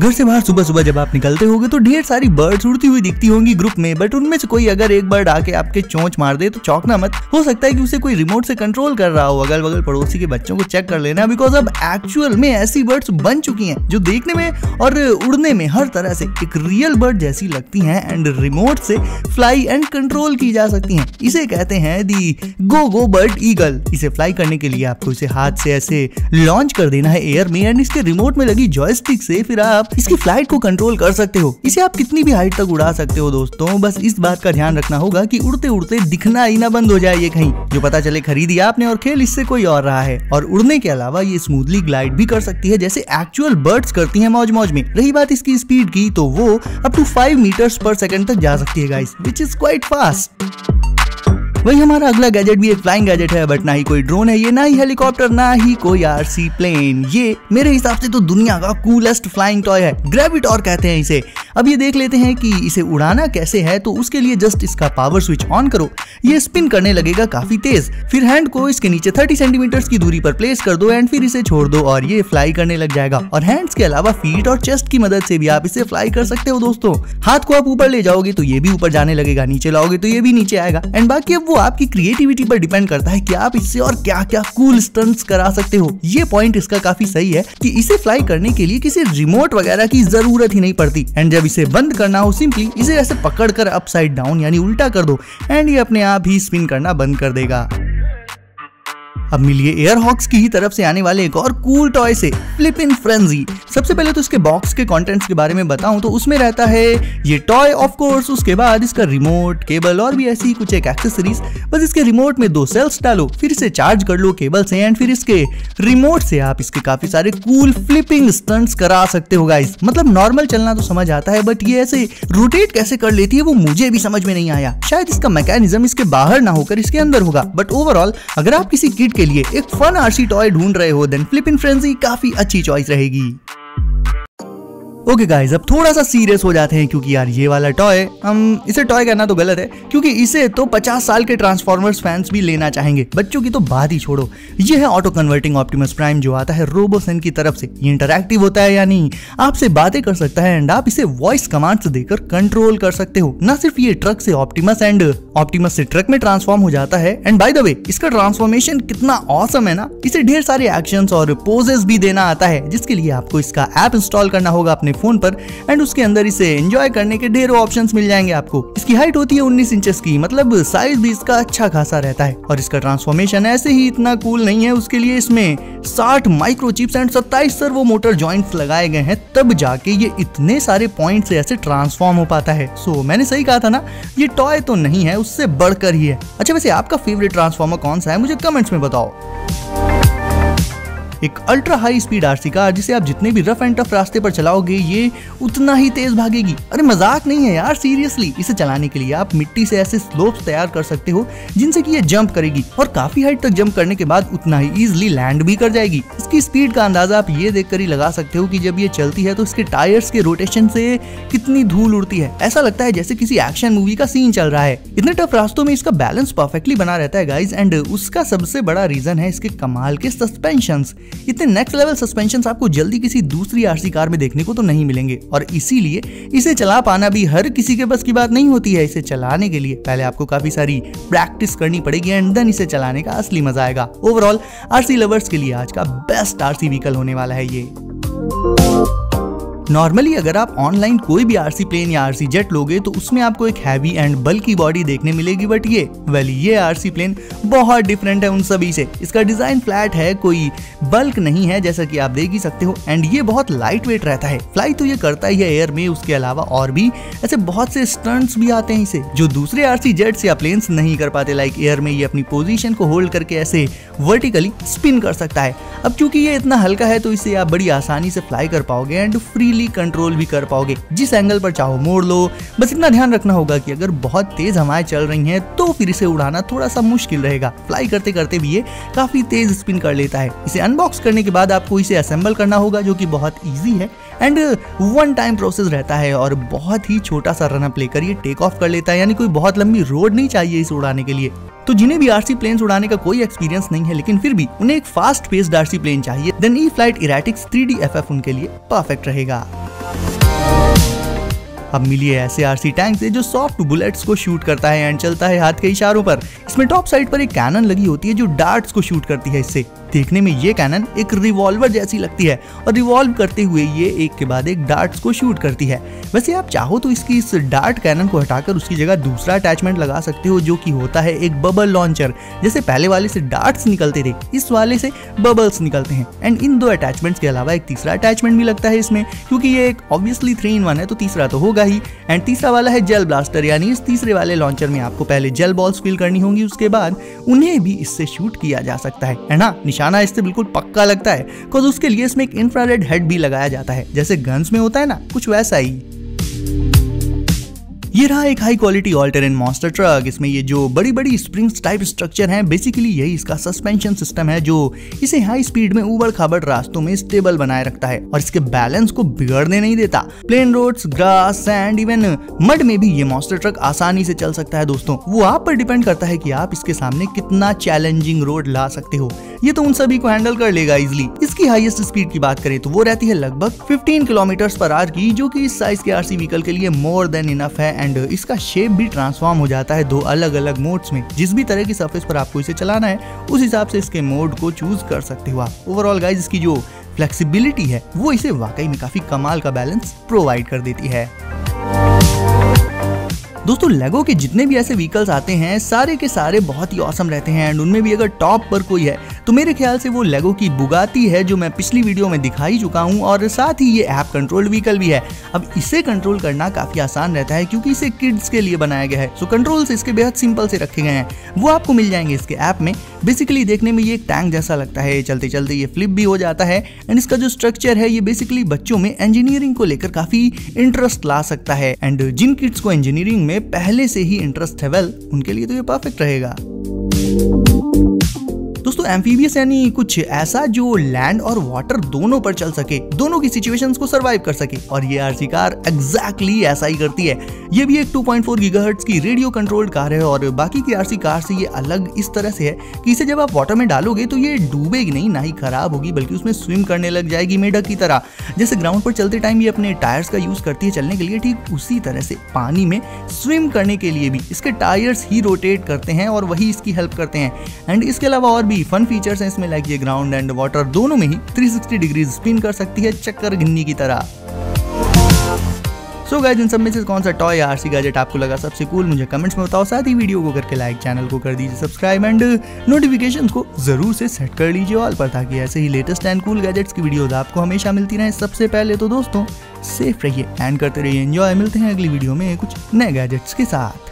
घर से बाहर सुबह सुबह जब आप निकलते होगे तो ढेर सारी बर्ड्स उड़ती हुई दिखती होंगी ग्रुप में, बट उनमें से कोई अगर एक बर्ड आके आपके चोंच मार दे तो चौंकना मत। हो सकता है कि उसे कोई रिमोट से कंट्रोल कर रहा हो। अगल बगल पड़ोसी के बच्चों को चेक कर लेना, बिकॉज अब एक्चुअल में ऐसी बर्ड्स बन चुकी हैं जो देखने में और उड़ने में हर तरह से एक रियल बर्ड जैसी लगती हैं एंड रिमोट से फ्लाई एंड कंट्रोल की जा सकती हैं। इसे कहते हैं दी गो बर्ड ईगल। इसे फ्लाई करने के लिए आपको इसे हाथ से ऐसे लॉन्च कर देना है एयर में एंड इसके रिमोट में लगी जॉयस्टिक से फिर आप इसकी फ्लाइट को कंट्रोल कर सकते हो। इसे आप कितनी भी हाइट तक उड़ा सकते हो दोस्तों, बस इस बात का ध्यान रखना होगा कि उड़ते उड़ते दिखना ही ना बंद हो जाए ये कहीं, जो पता चले खरीदी आपने और खेल इससे कोई और रहा है। और उड़ने के अलावा ये स्मूथली ग्लाइड भी कर सकती है जैसे एक्चुअल बर्ड्स करती हैं मौज मौज में। रही बात इसकी स्पीड की तो वो अप टू 5 मीटर्स पर सेकंड तक जा सकती है guys, which is quite fast. वही हमारा अगला गैजेट भी एक फ्लाइंग गैजेट है, बट ना ही कोई ड्रोन है ये, ना ही हेलीकॉप्टर, ना ही कोई आरसी प्लेन। ये मेरे हिसाब से तो दुनिया का कूलेस्ट फ्लाइंग टॉय है, ग्रेविटॉर कहते हैं इसे। अब ये देख लेते हैं कि इसे उड़ाना कैसे है। तो उसके लिए जस्ट इसका पावर स्विच ऑन करो, ये स्पिन करने लगेगा काफी तेज। फिर हैंड को इसके नीचे 30 सेंटीमीटर की दूरी पर प्लेस कर दो एंड फिर इसे छोड़ दो और ये फ्लाई करने लग जाएगा। और हैंड्स के अलावा फीट और चेस्ट की मदद से भी आप इसे फ्लाई कर सकते हो दोस्तों। हाथ को आप ऊपर ले जाओगे तो ये भी ऊपर जाने लगेगा, नीचे लाओगे तो ये भी नीचे आएगा। एंड बाकी अब वो आपकी क्रिएटिविटी पर डिपेंड करता है कि आप इससे और क्या क्या कूल स्टंट्स करा सकते हो। ये पॉइंट इसका काफी सही है कि इसे फ्लाई करने के लिए किसी रिमोट वगैरह की जरूरत ही नहीं पड़ती। एंड जब इसे बंद करना हो सिंपली इसे ऐसे पकड़कर अपसाइड डाउन यानी उल्टा कर दो एंड ये अपने आप ही स्पिन करना बंद कर देगा। अब मिलिए एयरहॉक्स की ही तरफ से आने वाले एक और कूल टॉय से, फ्लिपिंग फ्रेंजी। सबसे पहले तो इसके बॉक्स के कंटेंट्स के बारे में बताऊं तो उसमें रहता है ये टॉय ऑफ कोर्स, उसके बाद इसका रिमोट, केबल और भी ऐसी कुछ एक एक्सेसरीज। बस इसके रिमोट में 2 सेल्स डालो, फिर इसे चार्ज कर लो केबल से एंड फिर इसके रिमोट से आप इसके काफी सारे कूल फ्लिपिंग स्टंट्स करा सकते हो गाइस। मतलब नॉर्मल चलना तो समझ आता है, बट ये ऐसे रोटेट कैसे कर लेती है वो मुझे भी समझ में नहीं आया। शायद इसका मैकेनिज्म इसके बाहर ना होकर इसके अंदर होगा। बट ओवरऑल अगर आप किसी किड के लिए एक फन आरसी टॉय ढूंढ रहे हो देन फ्लिपिंग फ्रेंजी काफी अच्छी चॉइस रहेगी। ओके गाइस, अब थोड़ा सा सीरियस हो जाते हैं क्योंकि यार ये वाला टॉय, हम इसे टॉय कहना तो गलत है क्योंकि इसे तो 50 साल के ट्रांसफॉर्मर्स फैंस भी लेना चाहेंगे। बच्चों की तो बात ही छोड़ो। ये है ऑटो कन्वर्टिंग ऑप्टिमस प्राइम जो आता है रोबोसेन की तरफ से। ये इंटरैक्टिव होता है यानी आपसे बातें कर सकता है एंड आप इसे वॉइस कमांड्स देकर कंट्रोल कर सकते हो। ना सिर्फ ये ट्रक से ऑप्टिमस एंड ऑप्टिमस से ट्रक में ट्रांसफॉर्म हो जाता है। एंड बाय द वे इसका ट्रांसफॉर्मेशन कितना ऑसम है ना। इसे ढेर सारे एक्शंस और पोजेस भी देना आता है जिसके लिए आपको इसका ऐप इंस्टॉल करना होगा अपने फोन पर एंड उसके अंदर इसे एंजॉय करने के ढेरों ऑप्शंस मिल जाएंगे आपको। इसकी हाइट होती है 19 इंचेस की, मतलब साइज भी इसका अच्छा खासा रहता है। और इसका ट्रांसफॉर्मेशन ऐसे ही इतना कूल नहीं है, उसके लिए इसमें 60 microchips and 27 servo motor joints लगाए गए हैं, तब जाके ये इतने सारे पॉइंट से ऐसे ट्रांसफॉर्म हो पाता है। सो मैंने सही कहा था ना, ये टॉय तो नहीं है, उससे बढ़कर ही है। अच्छा वैसे आपका फेवरेट ट्रांसफॉर्मर कौन सा है मुझे कमेंट्स में बताओ। एक ultra high speed RC car जिसे आप जितने भी रफ एंड टफ रास्ते पर चलाओगे ये उतना ही तेज भागेगी। अरे मजाक नहीं है यार, सीरियसली। इसे चलाने के लिए आप मिट्टी से ऐसे स्लोप्स तैयार कर सकते हो जिनसे कि ये जंप करेगी और काफी हाइट तक जंप करने के बाद उतना ही इजीली लैंड भी कर जाएगी। इसकी स्पीड का अंदाजा आप ये देखकर ही लगा सकते हो कि जब ये चलती है तो इसके टायर्स के रोटेशन से कितनी धूल उड़ती है। ऐसा लगता है जैसे किसी एक्शन मूवी का सीन चल रहा है। इतने टफ रास्तों में इसका बैलेंस परफेक्टली बना रहता है गाइज एंड उसका सबसे बड़ा रीजन है इसके कमाल के सस्पेंशंस। इतने नेक्स्ट लेवल सस्पेंशंस आपको जल्दी किसी दूसरी आरसी कार में देखने को तो नहीं मिलेंगे और इसीलिए इसे चला पाना भी हर किसी के बस की बात नहीं होती है। इसे चलाने के लिए पहले आपको काफी सारी प्रैक्टिस करनी पड़ेगी एंड देन इसे चलाने का असली मजा आएगा। ओवरऑल आरसी लवर्स के लिए आज का बेस्ट आरसी व्हीकल होने वाला है ये। नॉर्मली अगर आप ऑनलाइन कोई भी आरसी प्लेन या आरसी जेट लोगे तो उसमें आपको एक हैवी एंड बल्की बॉडी देखने मिलेगी, बट ये आरसी प्लेन बहुत डिफरेंट है उन सभी से। इसका डिजाइन फ्लैट है, कोई बल्क नहीं है जैसा कि आप देख ही सकते हो एंड ये बहुत लाइट वेट रहता है। फ्लाई तो ये करता ही है एयर में, उसके अलावा और भी ऐसे बहुत से स्टंट्स भी आते हैं इसे जो दूसरे आरसी जेट्स या प्लेन्स नहीं कर पाते। लाइक एयर में ये अपनी पोजीशन को होल्ड करके ऐसे वर्टिकली स्पिन कर सकता है। अब चूंकि ये इतना हल्का है तो इसे आप बड़ी आसानी से फ्लाई कर पाओगे एंड फ्रीली कंट्रोल भी कर पाओगे। जिस एंगल पर चाहो मोड़ लो। बस इतना ध्यान रखना होगा कि अगर बहुत तेज हवाएं चल रही हैं तो फिर इसे उड़ाना थोड़ा सा मुश्किल रहेगा। फ्लाई करते करते भी ये काफी तेज स्पिन कर लेता है। इसे अनबॉक्स करने के बाद आपको इसे असेंबल करना होगा जो कि बहुत इजी है एंड वन टाइम प्रोसेस रहता है और बहुत ही छोटा सा रन अप लेकर ये टेक ऑफ कर लेता है। यानी कोई बहुत लंबी रोड नहीं चाहिए इसे उड़ाने के लिए। तो जिन्हें भी आरसी प्लेन्स उड़ाने का कोई एक्सपीरियंस नहीं है लेकिन फिर भी उन्हें एक फास्ट पेस्ड आरसी प्लेन चाहिए, देन ई फ्लाइट इरेटिक्स 3D FF उनके लिए परफेक्ट रहेगा। अब मिलिए ऐसे आरसी टैंक से जो सॉफ्ट बुलेट्स को शूट करता है एंड चलता है हाथ के इशारों पर। इसमें टॉप साइड पर एक कैनन लगी होती है जो डार्ट्स को शूट करती है। इससे देखने में ये कैनन एक रिवॉल्वर जैसी लगती है और रिवॉल्व करते हुए ये एक के बाद एक डार्ट्स को शूट करती है। वैसे आप चाहो तो इसकी इस डार्ट कैनन को हटाकर उसकी जगह दूसरा अटैचमेंट लगा सकते हो जो कि होता है एक बबल लॉन्चर। जैसे पहले वाले से डार्ट्स निकलते थे, इस वाले से बबल्स निकलते हैं। एंड इन दो अटैचमेंट्स के अलावा एक तीसरा अटैचमेंट भी लगता है इसमें, क्योंकि ये एक ऑब्वियसली 3-in-1 है तो तीसरा तो होगा ही। एंड तीसरा वाला है जेल ब्लास्टर, यानी इस तीसरे वाले लॉन्चर में आपको पहले जेल बॉल्स फिल करनी होंगी, उसके बाद उन्हें भी इससे शूट किया जा सकता है ना। निशाना इससे बिल्कुल पक्का लगता है, बिकॉज़ उसके लिए इसमें एक इंफ्रारेड हेड भी लगाया जाता है, जैसे गन्स में होता है ना, कुछ वैसा ही। ये रहा एक high quality all terrain monster truck. इसमें ये जो बड़ी बड़ी स्प्रिंग्स टाइप स्ट्रक्चर है, बेसिकली यही इसका सस्पेंशन सिस्टम है जो इसे हाई स्पीड में उबड़ खाबड़ रास्तों में स्टेबल बनाए रखता है और इसके बैलेंस को बिगड़ने नहीं देता। Plain roads, grass, sand, even mud में भी ये मॉन्स्टर ट्रक आसानी से चल सकता है दोस्तों। वो आप पर डिपेंड करता है कि आप इसके सामने कितना चैलेंजिंग रोड ला सकते हो। ये तो उन सभी को हैंडल कर लेगा इजिली। इसकी हाईएस्ट स्पीड की बात करें तो वो रहती है लगभग 15 km/h की, जो कि इस साइज के आरसी व्हीकल के लिए मोर देन इनफ है। एंड इसका शेप भी ट्रांसफॉर्म हो जाता है 2 अलग अलग मोड्स में। जिस भी तरह की सरफेस पर आपको इसे चलाना है उस हिसाब से इसके मोड को चूज कर सकते हो आप। ओवरऑल गाइज इसकी जो फ्लेक्सिबिलिटी है वो इसे वाकई में काफी कमाल का बैलेंस प्रोवाइड कर देती है। दोस्तों लेगो के जितने भी ऐसे व्हीकल्स आते हैं सारे के सारे बहुत ही ऑसम रहते हैं। एंड उनमें भी अगर टॉप पर कोई है तो मेरे ख्याल से वो लेगो की बुगाती है, जो मैं पिछली वीडियो में दिखा ही चुका हूँ। और साथ ही ये ऐप कंट्रोल्ड व्हीकल भी है। अब इसे कंट्रोल करना काफी आसान रहता है क्योंकि इसे किड्स के लिए बनाया गया है। सो कंट्रोल्स इसके बेहद सिंपल से रखे गए हैं, वो आपको मिल जाएंगे इसके ऐप में। बेसिकली देखने में ये एक टैंक जैसा लगता है, चलते चलते ये फ्लिप भी हो जाता है। एंड इसका जो स्ट्रक्चर है ये बेसिकली बच्चों में इंजीनियरिंग को लेकर काफी इंटरेस्ट ला सकता है। एंड जिन किड्स को इंजीनियरिंग में पहले से ही इंटरेस्ट है, वेल उनके लिए तो ये परफेक्ट रहेगा। दोस्तों एम्फीबियस यानी कुछ ऐसा जो लैंड और वाटर दोनों पर चल सके, दोनों की सिचुएशंस को सरवाइव कर सके। और ये आरसी कार एग्जैक्टली ऐसा ही करती है। ये भी एक 2.4 गीगाहर्ट्ज की रेडियो कंट्रोल्ड कार है और बाकी की आरसी कार से ये अलग इस तरह से है कि इसे जब आप वाटर में डालोगे तो ये डूबेगी नहीं, ना ही खराब होगी, बल्कि उसमें स्विम करने लग जाएगी मेढक की तरह। जैसे ग्राउंड पर चलते टाइम ये अपने टायर्स का यूज करती है चलने के लिए, ठीक उसी तरह से पानी में स्विम करने के लिए भी इसके टायर्स ही रोटेट करते हैं और वही इसकी हेल्प करते हैं। एंड इसके अलावा और भी फन फीचर्स हैं इसमें, लाइक ये ग्राउंड एंड वाटर दोनों में ही 360 डिग्री स्पिन कर सकती है चक्कर गिन्नी की तरह। सो गाइस इन सब में से कौन सा टॉय या आरसी गैजेट आपको लगा सबसे कूल, मुझे कमेंट्स में बताओ। साथ ही वीडियो को करके लाइक, चैनल को कर दीजिए सब्सक्राइब एंड नोटिफिकेशंस को जरूर से सेट कर लीजिए ऑल पर, ताकि ऐसे ही लेटेस्ट एंड कूल गैजेट्स की वीडियोस आपको हमेशा मिलती रहे सबसे पहले। तो दोस्तों सेफ रहिए एंड करते रहिए एंजॉय। मिलते हैं अगली वीडियो में कुछ नए गैजेट्स के साथ।